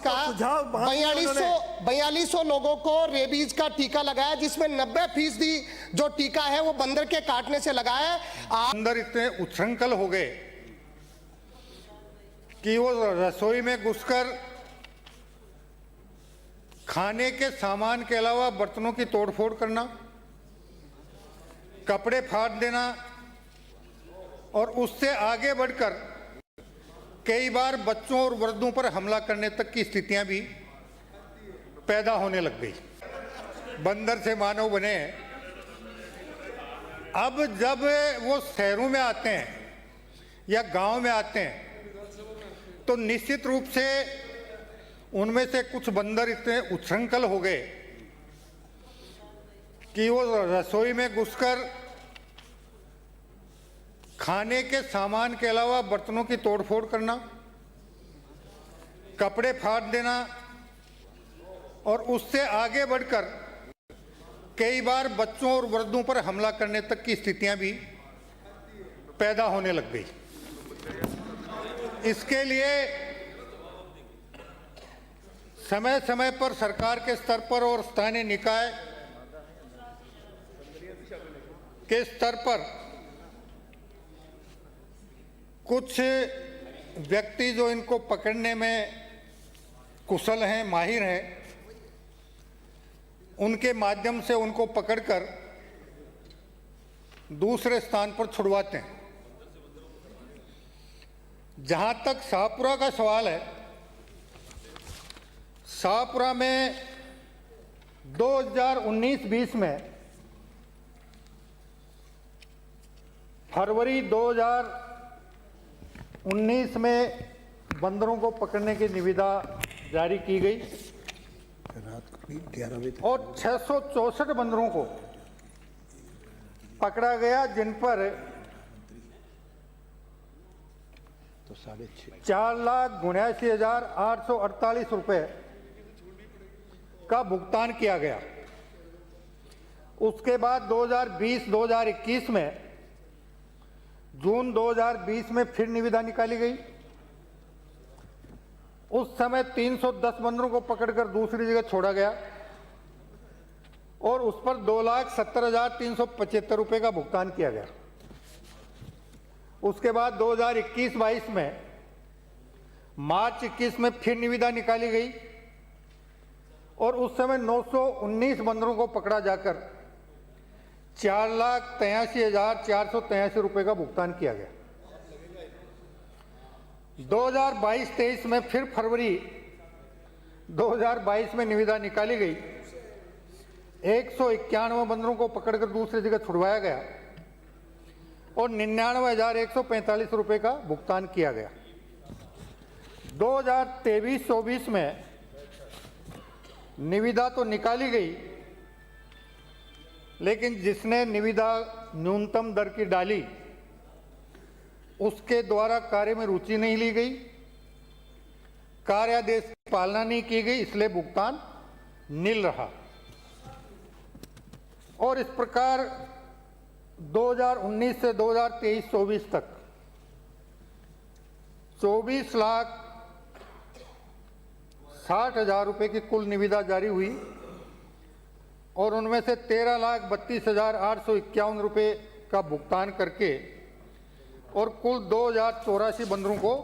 का 4200 लोगों को रेबीज का टीका लगाया, जिसमें 90% जो टीका है वो बंदर के काटने से लगा है। बंदर इतने उच्छृंखल हो गए कि वो रसोई में घुसकर खाने के सामान के अलावा बर्तनों की तोड़फोड़ करना, कपड़े फाड़ देना और उससे आगे बढ़कर कई बार बच्चों और वृद्धों पर हमला करने तक की स्थितियां भी पैदा होने लग गई। बंदर से मानव बने। अब जब वो शहरों में आते हैं या गांव में आते हैं तो निश्चित रूप से उनमें से कुछ बंदर इतने उच्छृंखल हो गए कि वो रसोई में घुसकर खाने के सामान के अलावा बर्तनों की तोड़फोड़ करना, कपड़े फाड़ देना और उससे आगे बढ़कर कई बार बच्चों और वृद्धों पर हमला करने तक की स्थितियां भी पैदा होने लग गई। इसके लिए समय समय पर सरकार के स्तर पर और स्थानीय निकाय के स्तर पर कुछ व्यक्ति जो इनको पकड़ने में कुशल हैं, माहिर हैं, उनके माध्यम से उनको पकड़कर दूसरे स्थान पर छुड़वाते हैं। जहां तक शाहपुरा का सवाल है, शाहपुरा में 2019-20 में फरवरी 2019 में बंदरों को पकड़ने की निविदा जारी की गई और 664 बंदरों को पकड़ा गया, जिन पर 4,79,848 रुपए का भुगतान किया गया। उसके बाद 2020-2021 में जून 2020 में फिर निविदा निकाली गई। उस समय 310 बंदरों को पकड़कर दूसरी जगह छोड़ा गया और उस पर 2,70,375 रुपए का भुगतान किया गया। उसके बाद 2021-22 में मार्च 21 में फिर निविदा निकाली गई और उस समय 919 बंदरों को पकड़ा जाकर 4,83,483 रुपए का भुगतान किया गया। 2022-23 में फिर फरवरी 2022 में निविदा निकाली गई, 191 बंदरों को पकड़कर दूसरी जगह छुड़वाया गया और 99,145 रुपए का भुगतान किया गया। 2023-24 में निविदा तो निकाली गई, लेकिन जिसने निविदा न्यूनतम दर की डाली उसके द्वारा कार्य में रुचि नहीं ली गई, कार्यादेश की पालना नहीं की गई, इसलिए भुगतान नील रहा। और इस प्रकार 2019 से 2023-24 तक 24,60,000 रुपए की कुल निविदा जारी हुई और उनमें से 13,32,851 रुपए का भुगतान करके और कुल 2,084 बंदरों को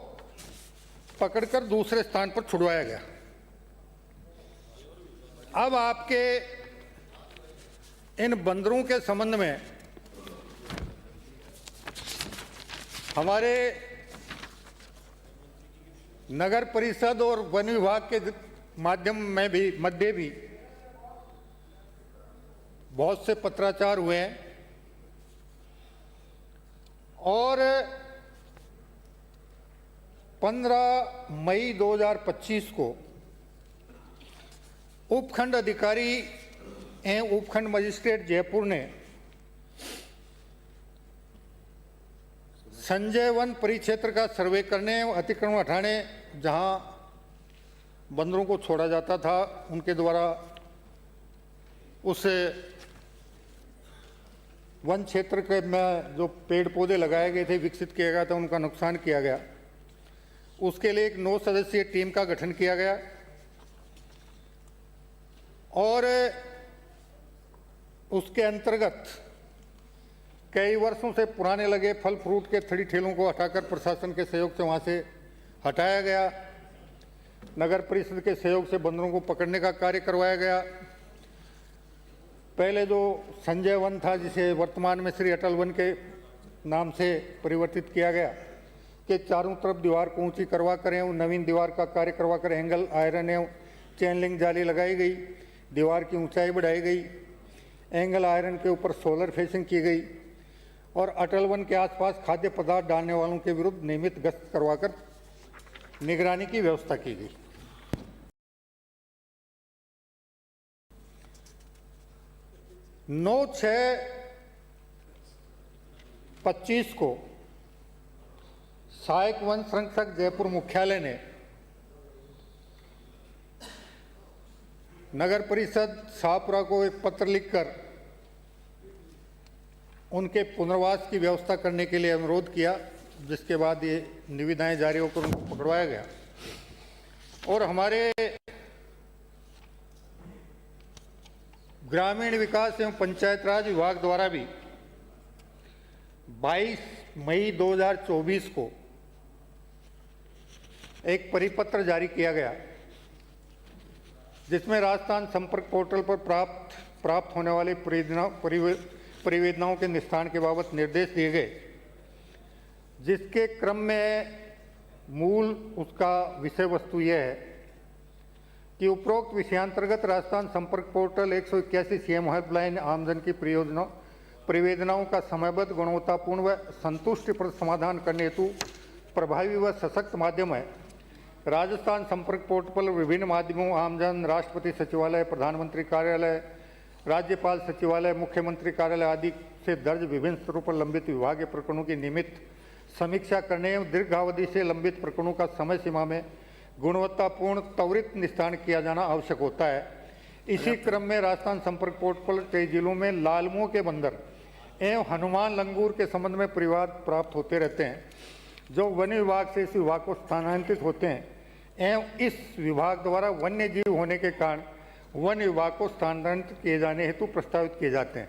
पकड़कर दूसरे स्थान पर छुड़वाया गया। अब आपके इन बंदरों के संबंध में हमारे नगर परिषद और वन विभाग के माध्यम में भी मध्य भी बहुत से पत्राचार हुए हैं और 15 मई 2025 को उपखंड अधिकारी एवं उपखंड मजिस्ट्रेट जयपुर ने संजय वन परिक्षेत्र का सर्वे करने एवं अतिक्रमण हटाने, जहां बंदरों को छोड़ा जाता था, उनके द्वारा उस वन क्षेत्र के में जो पेड़ पौधे लगाए गए थे, विकसित किया गया था, उनका नुकसान किया गया। उसके लिए एक 9 सदस्यीय टीम का गठन किया गया और उसके अंतर्गत कई वर्षों से पुराने लगे फल फ्रूट के थड़ी ठेलों को हटाकर प्रशासन के सहयोग से वहाँ से हटाया गया। नगर परिषद के सहयोग से बंदरों को पकड़ने का कार्य करवाया गया। पहले जो संजय वन था, जिसे वर्तमान में श्री अटल वन के नाम से परिवर्तित किया गया, कि चारों तरफ दीवार को ऊंची करवा कर एवं नवीन दीवार का कार्य करवा कर एंगल आयरन एवं चेन लिंक जाली लगाई गई। दीवार की ऊंचाई बढ़ाई गई। एंगल आयरन के ऊपर सोलर फेसिंग की गई और अटल वन के आसपास खाद्य पदार्थ डालने वालों के विरुद्ध नियमित गश्त करवाकर निगरानी की व्यवस्था की गई। नौ 6/25 को सहायक वन संरक्षक जयपुर मुख्यालय ने नगर परिषद शाहपुरा को एक पत्र लिखकर उनके पुनर्वास की व्यवस्था करने के लिए अनुरोध किया, जिसके बाद ये निविदाएं जारी होकर उनको पकड़वाया गया। और हमारे ग्रामीण विकास एवं पंचायत राज विभाग द्वारा भी 22 मई 2024 को एक परिपत्र जारी किया गया, जिसमें राजस्थान संपर्क पोर्टल पर प्राप्त होने वाली परिवेदनाओं के निस्तारण के बाबत निर्देश दिए गए, जिसके क्रम में मूल उसका विषय वस्तु यह है कि उपरोक्त विषयांतर्गत राजस्थान संपर्क पोर्टल 181 सीएम हेल्पलाइन आमजन की परिवेदनाओं का समयबद्ध, गुणवत्तापूर्ण व संतुष्टिप्रद समाधान करने हेतु प्रभावी व सशक्त माध्यम है। राजस्थान संपर्क पोर्टल पर विभिन्न माध्यमों आमजन, राष्ट्रपति सचिवालय, प्रधानमंत्री कार्यालय, राज्यपाल सचिवालय, मुख्यमंत्री कार्यालय आदि से दर्ज विभिन्न स्तरों पर लंबित विभागीय प्रकरणों की नियमित समीक्षा करने एवं दीर्घावधि से लंबित प्रकरणों का समय सीमा में गुणवत्तापूर्ण त्वरित निस्तारण किया जाना आवश्यक होता है। इसी क्रम में राजस्थान संपर्क पोर्टल पर कई जिलों में लाल मुंह के बंदर एवं हनुमान लंगूर के संबंध में परिवाद प्राप्त होते रहते हैं, जो वन विभाग से इस विभाग को स्थानांतरित होते हैं एवं इस विभाग द्वारा वन्य जीव होने के कारण वन विभाग को स्थानांतरित किए जाने हेतु प्रस्तावित किए जाते हैं।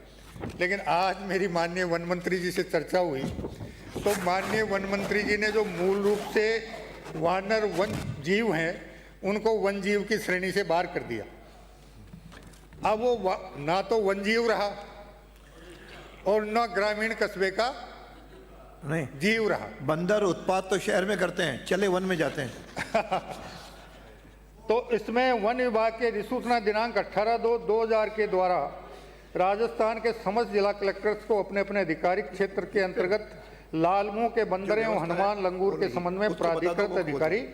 लेकिन आज मेरी माननीय वन मंत्री जी से चर्चा हुई तो माननीय वन मंत्री जी ने जो मूल रूप से वानर वन जीव हैं उनको वन जीव की श्रेणी से बाहर कर दिया। अब वो ना तो वन जीव रहा और न ग्रामीण कस्बे का नहीं जीव रहा। बंदर उत्पाद तो शहर में करते हैं, चले वन में जाते हैं। तो इसमें वन विभाग के अधिसूचना दिनांक 18/2/2000 के द्वारा राजस्थान के समस्त जिला कलेक्टर्स को अपने अपने अधिकारिक क्षेत्र के अंतर्गत लाल मुंह के बंदर एवं हनुमान लंगूर के संबंध में प्राधिकृत अधिकारी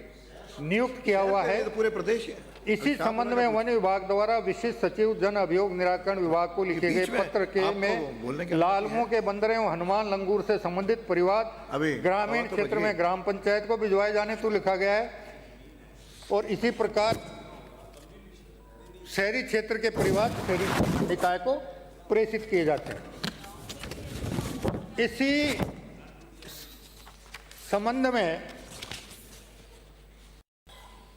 नियुक्त किया हुआ है। पूरे प्रदेश इसी संबंध में वन विभाग द्वारा विशिष्ट सचिव जन अभियोग निराकरण विभाग को लिखे गए पत्र के में लाल मुंह के बंदर एवं हनुमान लंगूर से संबंधित परिवाद ग्रामीण क्षेत्र में ग्राम पंचायत को भिजवाए जाने तो लिखा गया है और इसी प्रकार शहरी क्षेत्र के परिवाद शहरी निकाय को प्रेषित किए जाते हैं। इसी संबंध में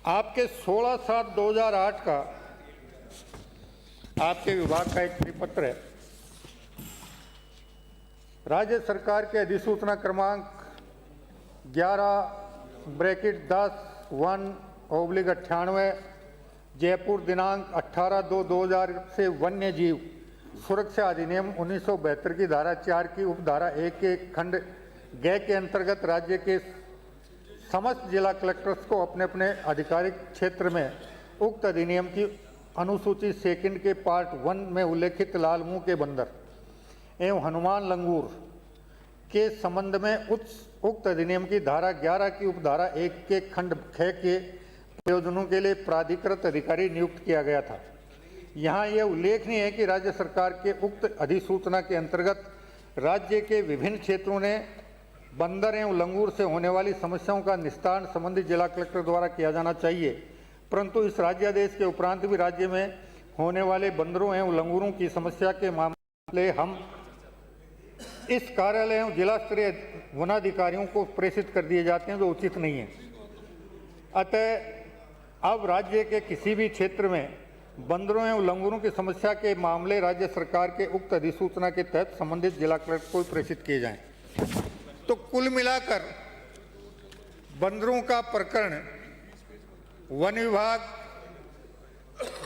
आपके 16/7/2008 का आपके विभाग का एक परिपत्र है। राज्य सरकार के अधिसूचना क्रमांक 11/10/1/98 जयपुर दिनांक 18/2/2000 से वन्य जीव सुरक्षा अधिनियम 1972 की धारा 4 की उपधारा 1 के खंड ग के अंतर्गत राज्य के समस्त जिला कलेक्टर्स को अपने अपने आधिकारिक क्षेत्र में उक्त अधिनियम की अनुसूची सेकंड के पार्ट 1 में उल्लेखित लाल मुंह के बंदर एवं हनुमान लंगूर के संबंध में उक्त अधिनियम की धारा 11 की उपधारा 1 के खंड ख के प्रयोजनों के लिए प्राधिकृत अधिकारी नियुक्त किया गया था। यहाँ यह उल्लेखनीय है कि राज्य सरकार के उक्त अधिसूचना के अंतर्गत राज्य के विभिन्न क्षेत्रों ने बंदर एवं लंगूर से होने वाली समस्याओं का निस्तारण संबंधित जिला कलेक्टर द्वारा किया जाना चाहिए, परंतु इस राज्यादेश के उपरांत भी राज्य में होने वाले बंदरों एवं लंगूरों की समस्या के मामले हम इस कार्यालय एवं जिला स्तरीय वनाधिकारियों को प्रेषित कर दिए जाते हैं, जो उचित नहीं है। अतः अब राज्य के किसी भी क्षेत्र में बंदरों एवं लंगूरों की समस्या के मामले राज्य सरकार के उक्त अधिसूचना के तहत संबंधित जिला कलेक्टर को प्रेषित किए जाएं। तो कुल मिलाकर बंदरों का प्रकरण वन विभाग,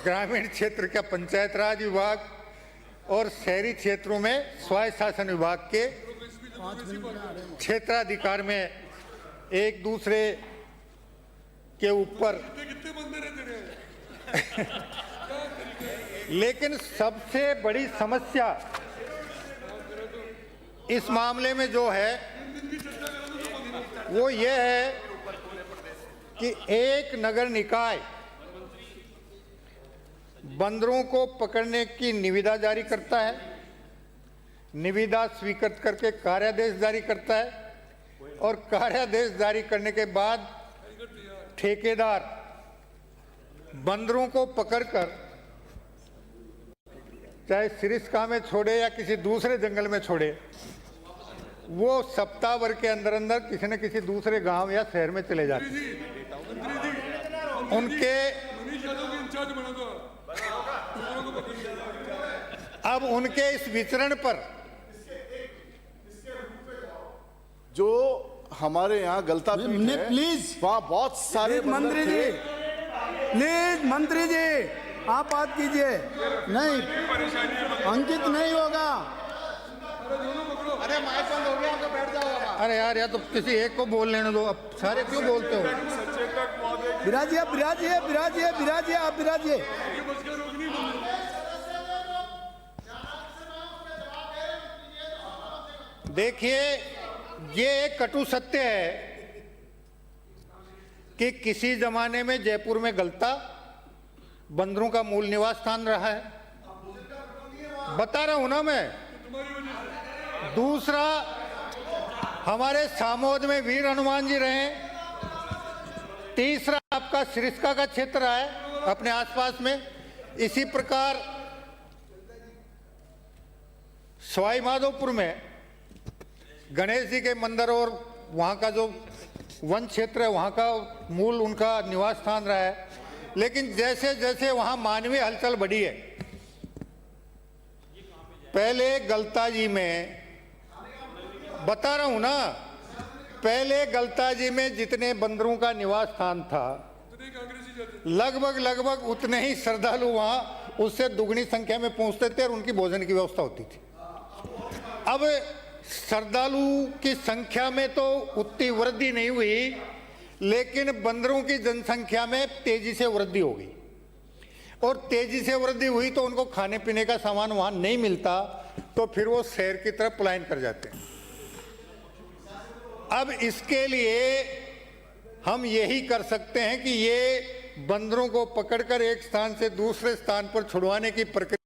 ग्रामीण क्षेत्र का पंचायत राज विभाग और शहरी क्षेत्रों में स्वायत्त शासन विभाग के क्षेत्राधिकार में एक दूसरे के ऊपर लेकिन सबसे बड़ी समस्या इस मामले में जो है वो ये है कि एक नगर निकाय बंदरों को पकड़ने की निविदा जारी करता है, निविदा स्वीकृत करके कार्यादेश जारी करता है और कार्यादेश जारी करने के बाद ठेकेदार बंदरों को पकड़कर चाहे सिरिस्का में छोड़े या किसी दूसरे जंगल में छोड़े, वो सप्ताह भर के अंदर अंदर किसी न किसी दूसरे गांव या शहर में चले जाते उनके अब उनके इस विचरण पर जो हमारे यहाँ गलता पीठ है, प्लीज वहाँ बहुत सारे मंत्री जी, प्लीज मंत्री जी आप बात कीजिए। नहीं, अंकित नहीं होगा। अरे माइक बंद हो गया, आपका बैठ जाओ। अरे यार, या तो किसी एक को बोल लेने दो, अब सारे क्यों बोलते हो? बिराजिए बिराजिए बिराजिए बिराजिए, आप बिराजिए। देखिए, ये एक कटु सत्य है कि किसी जमाने में जयपुर में गलता बंदरों का मूल निवास स्थान रहा है, बता रहा हूं ना मैं। दूसरा, हमारे सामोद में वीर हनुमान जी रहे। तीसरा, आपका सिरिस्का का क्षेत्र है अपने आसपास में। इसी प्रकार सवाई माधोपुर में गणेश जी के मंदिर और वहाँ का जो वन क्षेत्र है, वहाँ का मूल उनका निवास स्थान रहा है। लेकिन जैसे जैसे वहाँ मानवीय हलचल बढ़ी है, पहले गलताजी में, बता रहा हूँ ना, पहले गलताजी में जितने बंदरों का निवास स्थान था, लगभग उतने ही श्रद्धालु वहाँ उससे दुगनी संख्या में पहुँचते थे और उनकी भोजन की व्यवस्था होती थी। अब श्रद्धालु की संख्या में तो उतनी वृद्धि नहीं हुई, लेकिन बंदरों की जनसंख्या में तेजी से वृद्धि हो गई और तेजी से वृद्धि हुई तो उनको खाने पीने का सामान वहां नहीं मिलता, तो फिर वो शहर की तरफ पलायन कर जाते हैं। अब इसके लिए हम यही कर सकते हैं कि ये बंदरों को पकड़कर एक स्थान से दूसरे स्थान पर छुड़वाने की प्रक्रिया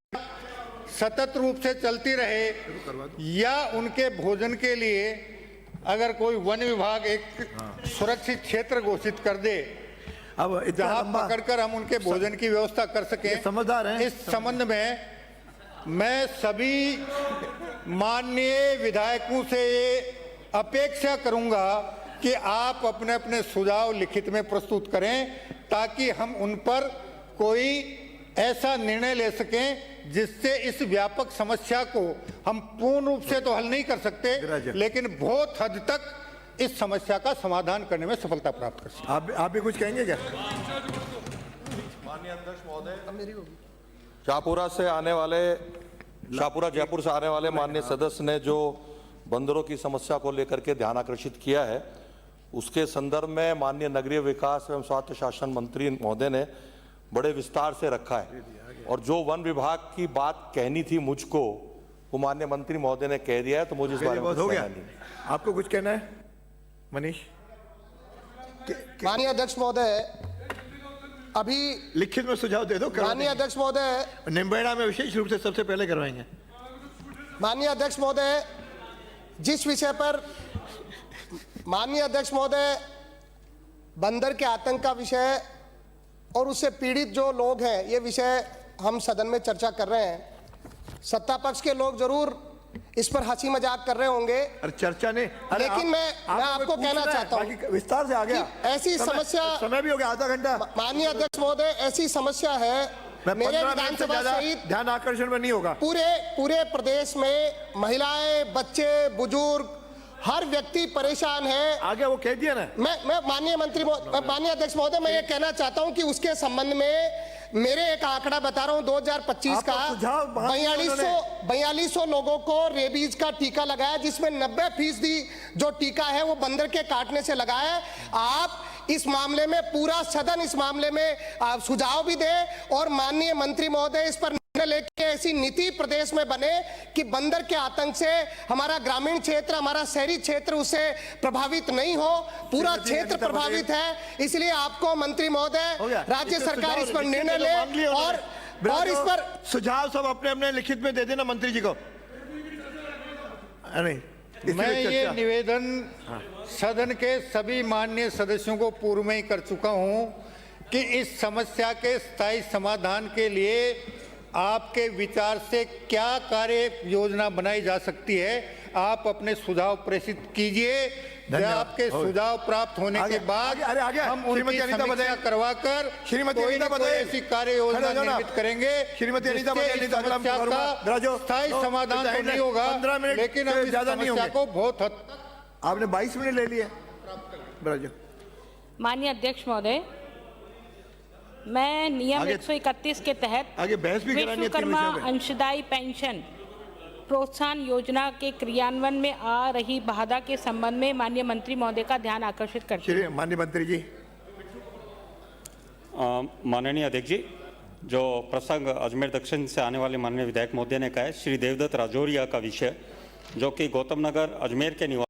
सतत रूप से चलती रहे, या उनके भोजन के लिए अगर कोई वन विभाग एक सुरक्षित क्षेत्र घोषित कर दे, अब जहां पकड़कर हम उनके भोजन की व्यवस्था कर सकें। समझदार हैं। इस संबंध में मैं सभी माननीय विधायकों से ये अपेक्षा करूंगा कि आप अपने अपने सुझाव लिखित में प्रस्तुत करें, ताकि हम उन पर कोई ऐसा निर्णय ले सकें जिससे इस व्यापक समस्या को हम पूर्ण रूप से तो हल नहीं कर सकते, लेकिन बहुत हद तक इस समस्या का समाधान करने में सफलता प्राप्त कर सकते। आप भी कुछ कहेंगे क्या? माननीय अध्यक्ष महोदय, शाहपुरा जयपुर से आने वाले माननीय सदस्य ने जो बंदरों की समस्या को लेकर के ध्यान आकर्षित किया है, उसके संदर्भ में माननीय नगरीय विकास एवं स्वायत्त शासन मंत्री महोदय ने बड़े विस्तार से रखा है, और जो वन विभाग की बात कहनी थी मुझको, वो माननीय मंत्री महोदय ने कह दिया है, तो मुझे इस बारे में हो गया। आपको कुछ कहना है मनीष? माननीय अध्यक्ष महोदय, अभी लिखित में सुझाव दे दो। माननीय अध्यक्ष महोदय, निम्बेड़ा में विशेष रूप से सबसे पहले करवाएंगे। माननीय अध्यक्ष महोदय, जिस विषय पर माननीय अध्यक्ष महोदय बंदर के आतंक का विषय और उससे पीड़ित जो लोग हैं, ये विषय हम सदन में चर्चा कर रहे हैं। सत्ता पक्ष के लोग जरूर इस पर हंसी मजाक कर रहे होंगे, अरे चर्चा नहीं, लेकिन मैं आपको कहना चाहता हूं, विस्तार से आ गया। ऐसी समस्या, समय भी हो गया, आधा घंटा। माननीय अध्यक्ष महोदय, ऐसी समस्या है मैं मेरे 15 मिनट से विधानसभा ज्यादा सहित ध्यान आकर्षण में नहीं होगा। पूरे प्रदेश में महिलाएं, बच्चे, बुजुर्ग, हर व्यक्ति परेशान है। आगे वो कह दिया ना। मैं माननीय अध्यक्ष महोदय, मैं ये कहना चाहता हूं कि उसके संबंध में मेरे एक आंकड़ा बता रहा हूं 2025 का, आपका सुझाव बहुत 4200 लोगों को रेबीज का टीका लगाया, जिसमें 90% जो टीका है वो बंदर के काटने से लगा है। आप इस मामले में, पूरा सदन इस मामले में सुझाव भी दे और माननीय मंत्री महोदय इस पर निर्णय लेके ऐसी नीति प्रदेश में बने कि बंदर के आतंक से हमारा ग्रामीण क्षेत्र, हमारा शहरी क्षेत्र उससे प्रभावित नहीं हो। पूरा क्षेत्र प्रभावित है, इसलिए आपको मंत्री महोदय, राज्य सरकार इस पर निर्णय ले और इस पर सुझाव सब अपने अपने लिखित में दे देना मंत्री जी को। नहीं, मैं ये निवेदन सदन के सभी माननीय सदस्यों को पूर्व में ही कर चुका हूं कि इस समस्या के स्थायी समाधान के लिए आपके विचार से क्या कार्य योजना बनाई जा सकती है, आप अपने सुझाव प्रेषित कीजिए। आपके सुझाव प्राप्त होने के बाद हम उनकी समीक्षा करवाकर कोई न कोई ऐसी कार्य योजना निर्मित करेंगे। श्रीमती अनीता पटेल, स्थायी समाधान तो नहीं होगा, लेकिन हम इस समस्या को बहुत हद तक। आपने 22 मिनट ले लिए। माननीय अध्यक्ष महोदय, मैं नियम 131 के तहत आगे बहस भी करानी है विश्वकर्मा अंशदायी पेंशन प्रोत्साहन योजना के क्रियान्वयन में आ रही बाधा के संबंध में माननीय मंत्री महोदय का ध्यान आकर्षित करते हैं। माननीय मंत्री जी। माननीय अध्यक्ष जी, जो प्रसंग अजमेर दक्षिण से आने वाले माननीय विधायक महोदय ने कहा है, श्री देवदत्त राजौरिया का विषय, जो कि गौतम नगर अजमेर के निवासी